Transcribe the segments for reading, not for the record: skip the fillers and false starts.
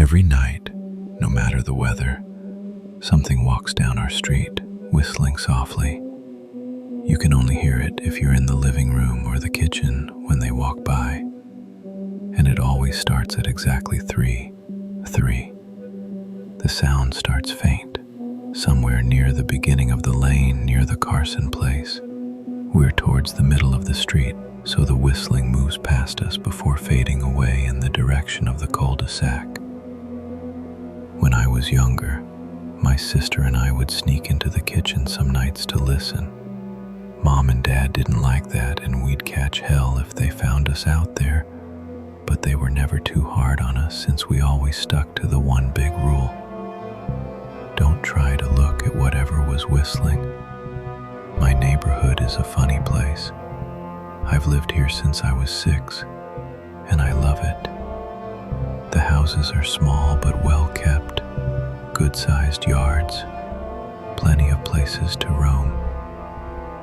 Every night, no matter the weather, something walks down our street, whistling softly. You can only hear it if you're in the living room or the kitchen when they walk by. And it always starts at exactly 3:3. The sound starts faint, somewhere near the beginning of the lane near the Carson place. We're towards the middle of the street, so the whistling moves past us before fading away in the direction of the cul-de-sac. When I was younger, my sister and I would sneak into the kitchen some nights to listen. Mom and Dad didn't like that, and we'd catch hell if they found us out there, but they were never too hard on us since we always stuck to the one big rule. Don't try to look at whatever was whistling. My neighborhood is a funny place. I've lived here since I was 6, and I love it. The houses are small but well kept, good-sized yards, plenty of places to roam.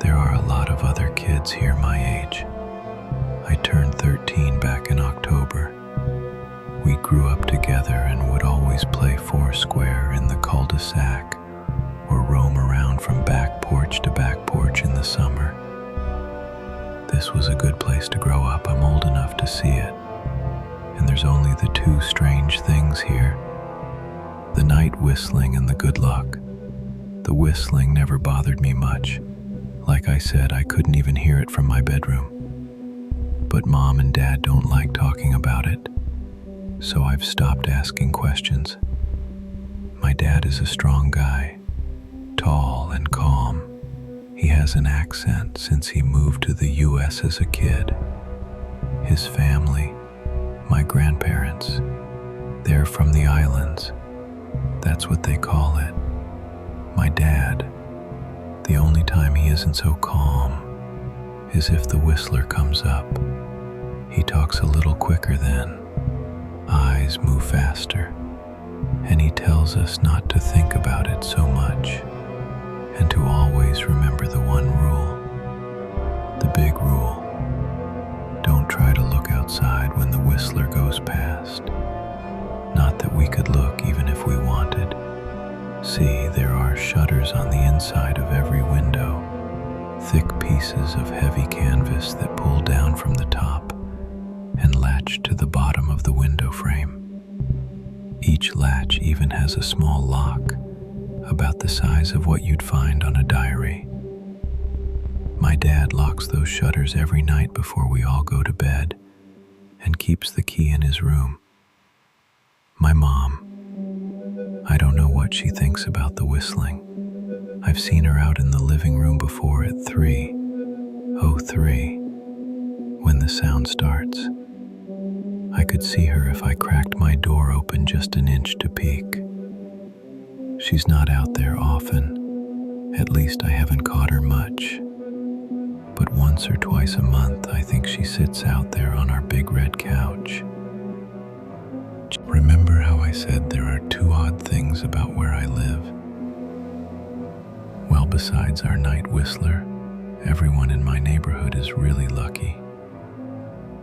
There are a lot of other kids here my age. I turned 13 back in October. We grew up together and would always play foursquare in the cul-de-sac or roam around from back porch to back porch in the summer. This was a good place to grow up. I'm old enough to see it. And there's only the two strange things here: the night whistling and the good luck. The whistling never bothered me much. Like I said, I couldn't even hear it from my bedroom. But Mom and Dad don't like talking about it, so I've stopped asking questions. My dad is a strong guy, tall and calm. He has an accent since he moved to the US as a kid. His family, my grandparents, they're from the islands. That's what they call it. My dad, the only time he isn't so calm is if the whistler comes up. He talks a little quicker then, eyes move faster, and he tells us not to think about it so much and to always remember the one rule, the big rule. Don't try to look outside when the whistler goes past. Not that we could look even if we wanted. See, there are shutters on the inside of every window, thick pieces of heavy canvas that pull down from the top and latch to the bottom of the window frame. Each latch even has a small lock, about the size of what you'd find on a diary. My dad locks those shutters every night before we all go to bed and keeps the key in his room. My mom, I don't know what she thinks about the whistling. I've seen her out in the living room before at 3:03 when the sound starts. I could see her if I cracked my door open just an inch to peek. She's not out there often. At least I haven't caught her much. But once or twice a month, I think she sits out there on our big red couch. Remember how I said there are two odd things about where I live? Well, besides our night whistler, everyone in my neighborhood is really lucky.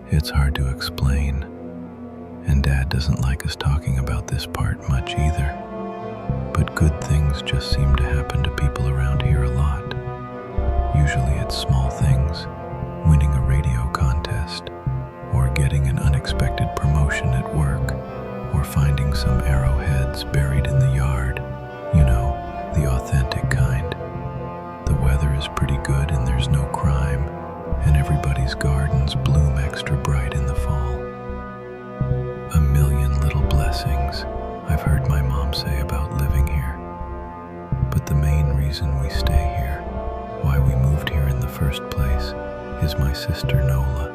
It's hard to explain, and Dad doesn't like us talking about this part much either. But good things just seem to happen to people around here a lot. Usually it's small things, winning a radio contest, or getting an unexpected promotion at work, or finding some arrowheads buried in the yard. You know, the authentic kind. The weather is pretty good and there's no crime, and everybody's gardens bloom extra bright in the fall. A million little blessings, I've heard my mom say about living here. But the main reason we stay here, why we moved here in the first place, is my sister Nola.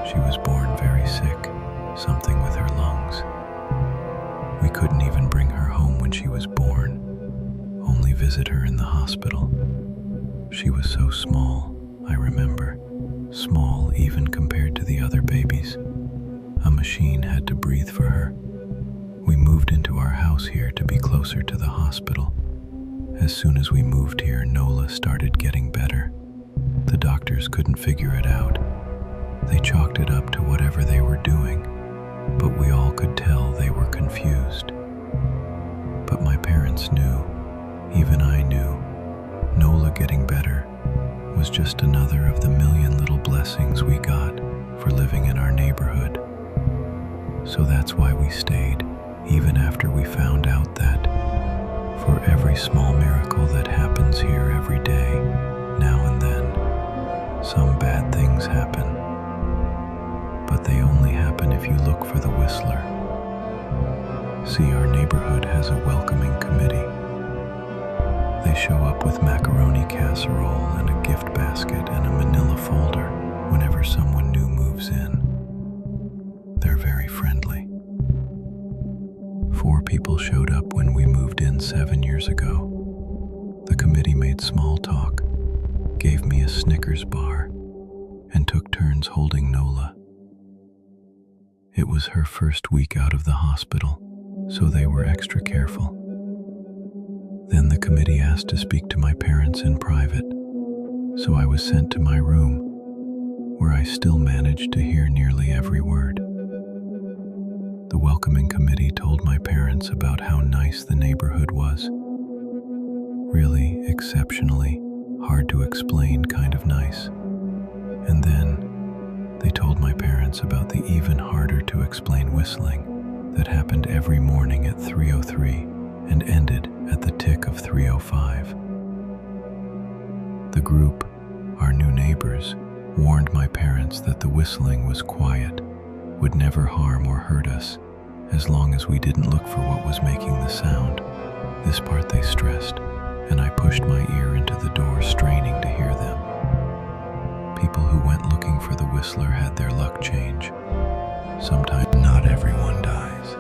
She was born very sick, something with her lungs. We couldn't even bring her home when she was born, only visit her in the hospital. She was so small, I remember, small even compared to the other babies. A machine had to breathe for her. We moved into our house here to be closer to the hospital. As soon as we moved here, Nola started getting better. The doctors couldn't figure it out. They chalked it up to whatever they were doing, but we all could tell they were So that's why we stayed, even after we found out that for every small miracle that happens here every day, now and then, some bad things happen. But they only happen if you look for the whistler. See, our neighborhood has a welcoming committee. They show up with macaroni casserole and a gift basket and a manila folder whenever someone new moves in. They're very friendly. 4 people showed up when we moved in 7 years ago. The committee made small talk, gave me a Snickers bar, and took turns holding Nola. It was her first week out of the hospital, so they were extra careful. Then the committee asked to speak to my parents in private, so I was sent to my room, where I still managed to hear nearly every word. The welcoming committee told my parents about how nice the neighborhood was. Really exceptionally hard to explain kind of nice. And then they told my parents about the even harder to explain whistling that happened every morning at 3:03 and ended at the tick of 3:05. The group, our new neighbors, warned my parents that the whistling was quiet, would never harm or hurt us, as long as we didn't look for what was making the sound. This part they stressed, and I pushed my ear into the door, straining to hear them. People who went looking for the whistler had their luck change. Sometimes not everyone dies.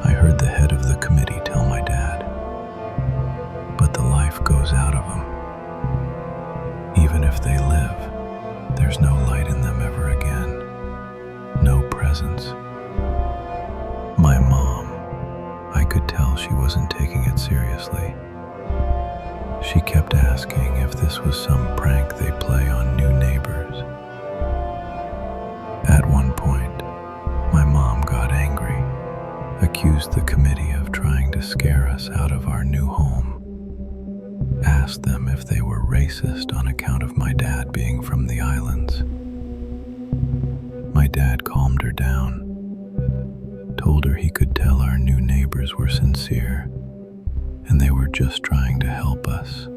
I heard the head of the committee tell my dad, but the life goes out of them. Even if they live, there's no light in them ever again. No presence. My mom, I could tell she wasn't taking it seriously. She kept asking if this was some prank they play on new neighbors. At one point, my mom got angry, accused the committee of trying to scare us out of our new home, asked them if they were racist on account of my dad being from the islands. My dad calmed her down, told her he could tell our new neighbors were sincere and they were just trying to help us.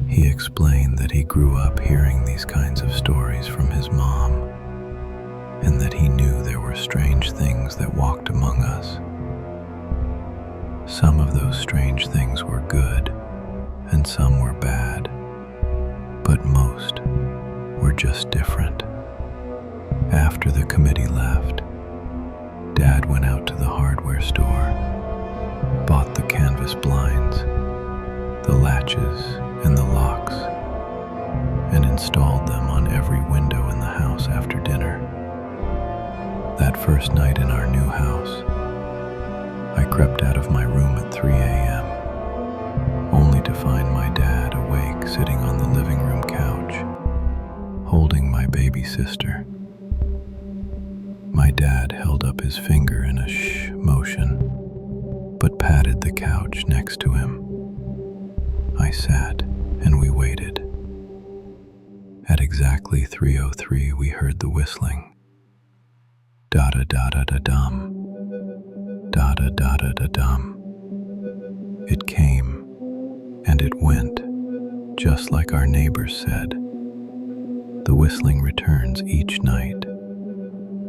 He explained that he grew up hearing these kinds of stories from his mom and that he knew there were strange things that walked among us. Some of those strange things were good and some were bad, but most were just different. After the committee left, Dad went out to the hardware store, bought the canvas blinds, the latches, and the locks, and installed them on every window in the house after dinner. That first night in our new house, I crept out of my room at 3 a.m., only to find my dad awake sitting on the living room couch, holding my baby sister. My dad held up his finger in a shh motion, but patted the couch next to him. I sat and we waited. At exactly 3:03, we heard the whistling. Da-da-da-da-da-dum. Da-da-da-da-da-dum. It came, and it went, just like our neighbors said. The whistling returns each night,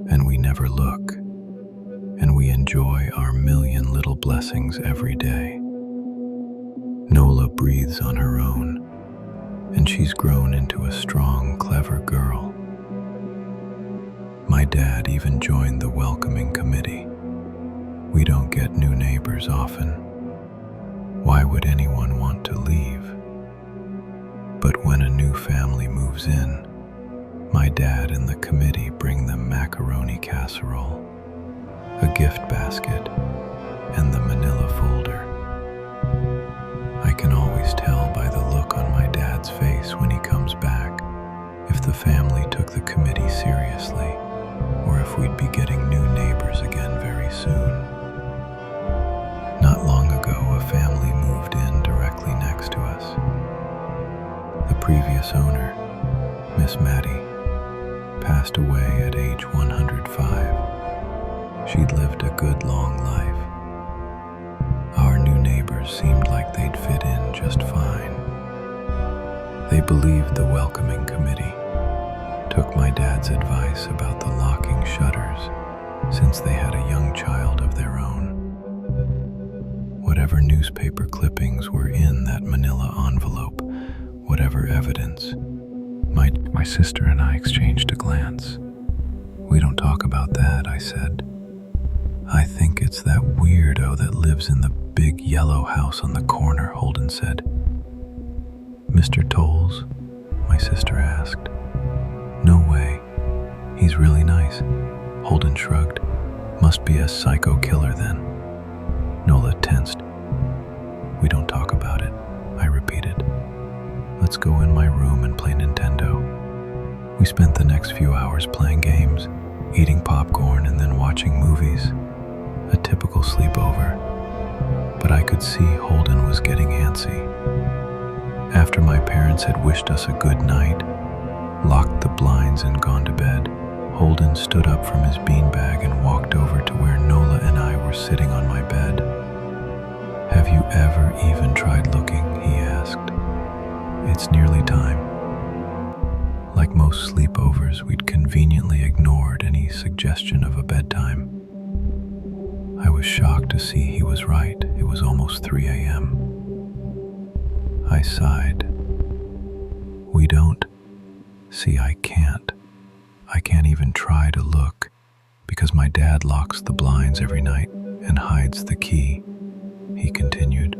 and we never look, and we enjoy our million little blessings every day. Nola breathes on her own, and she's grown into a strong, clever girl. My dad even joined the welcoming committee. We don't get new neighbors often. Why would anyone want to leave? But when a new family moves in, my dad and the committee bring them macaroni casserole, a gift basket, and the manila folder. I can always tell by the look on my dad's face when he comes back if the family took the committee seriously or if we'd be getting new neighbors again very soon. Not long ago, a family moved in directly next to us. The previous owner, Miss Maddie, passed passed away at age 105. She'd lived a good long life. Our new neighbors seemed like they'd fit in just fine. They believed the welcoming committee, took my dad's advice about the locking shutters since they had a young child of their own. Whatever newspaper clippings were in that manila envelope, whatever evidence, my sister and I exchanged a glance. "We don't talk about that," I said. "I think it's that weirdo that lives in the big yellow house on the corner," Holden said. "Mr. Tolles?" my sister asked. "No way. He's really nice." Holden shrugged. "Must be a psycho killer then." Nola tensed. "We don't talk about it," I repeated. "Let's go in my room and play Nintendo." We spent the next few hours playing games, eating popcorn, and then watching movies. A typical sleepover. But I could see Holden was getting antsy. After my parents had wished us a good night, locked the blinds and gone to bed, Holden stood up from his beanbag and walked over to where Nola and I were sitting on my bed. "Have you ever even tried looking?" he asked. "It's nearly time." Like most sleepovers, we'd conveniently ignored any suggestion of a bedtime. I was shocked to see he was right. It was almost 3 a.m. I sighed. "We don't. See, I can't. I can't even try to look because my dad locks the blinds every night and hides the key," he continued,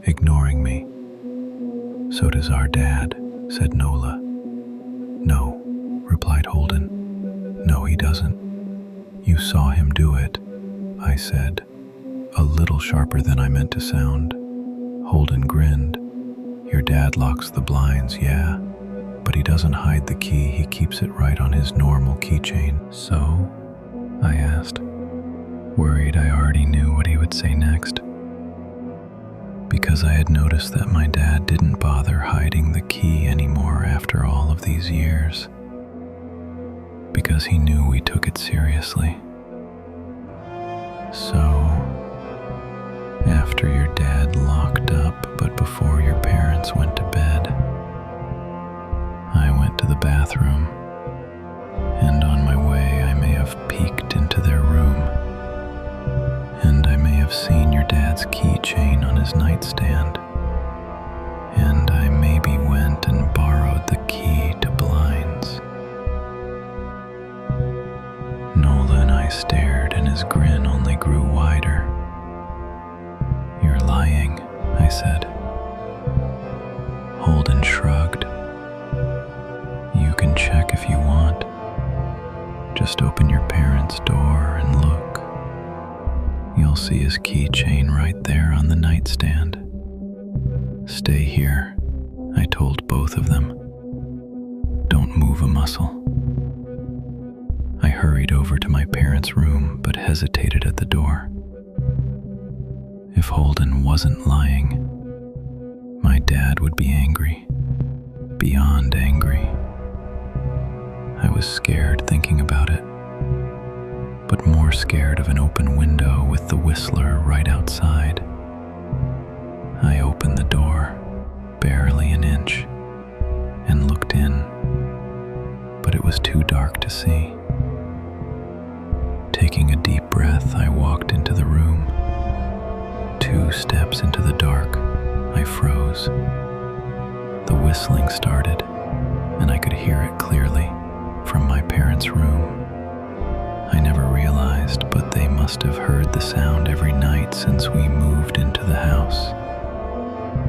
ignoring me. "So does our dad," said Nola. "No," replied Holden. "No, he doesn't. You saw him do it," I said, a little sharper than I meant to sound. Holden grinned. "Your dad locks the blinds, yeah, but he doesn't hide the key. He keeps it right on his normal keychain." "So?" I asked, worried I already knew what he would say next. Because I had noticed that my dad didn't bother hiding the key anymore after all of these years. Because he knew we took it seriously. "So, after your dad locked up, but before your parents went to bed, I went to the bathroom, and on my way I may have peeked into their room, and I may have seen your dad's keychain on his nightstand, and I maybe went and borrowed the key to blinds." Nola and I stared, and his grin only grew wider. "You're lying," I said. Holden shrugged. "You can check if you want. Just open your parents' door and look. You'll see his keychain right there on the nightstand." "Stay here," I told both of them. "Don't move a muscle." I hurried over to my parents' room, but hesitated at the door. If Holden wasn't lying, my dad would be angry, beyond angry. I was scared thinking about it, but more scared of an open window with the Whistler right outside. I opened the door, barely an inch, and looked in, but it was too dark to see. Taking a deep breath, I walked into the room. 2 steps into the dark, I froze. The whistling started, and I could hear it clearly from my parents' room. I never realized, but they must have heard the sound every night since we moved into the house.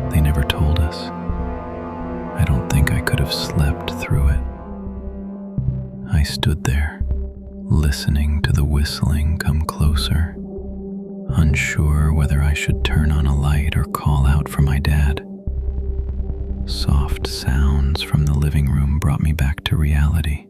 They never told us. I don't think I could have slept through it. I stood there, listening to the whistling come closer, unsure whether I should turn on a light or call out for my dad. Soft sounds from the living room brought me back to reality.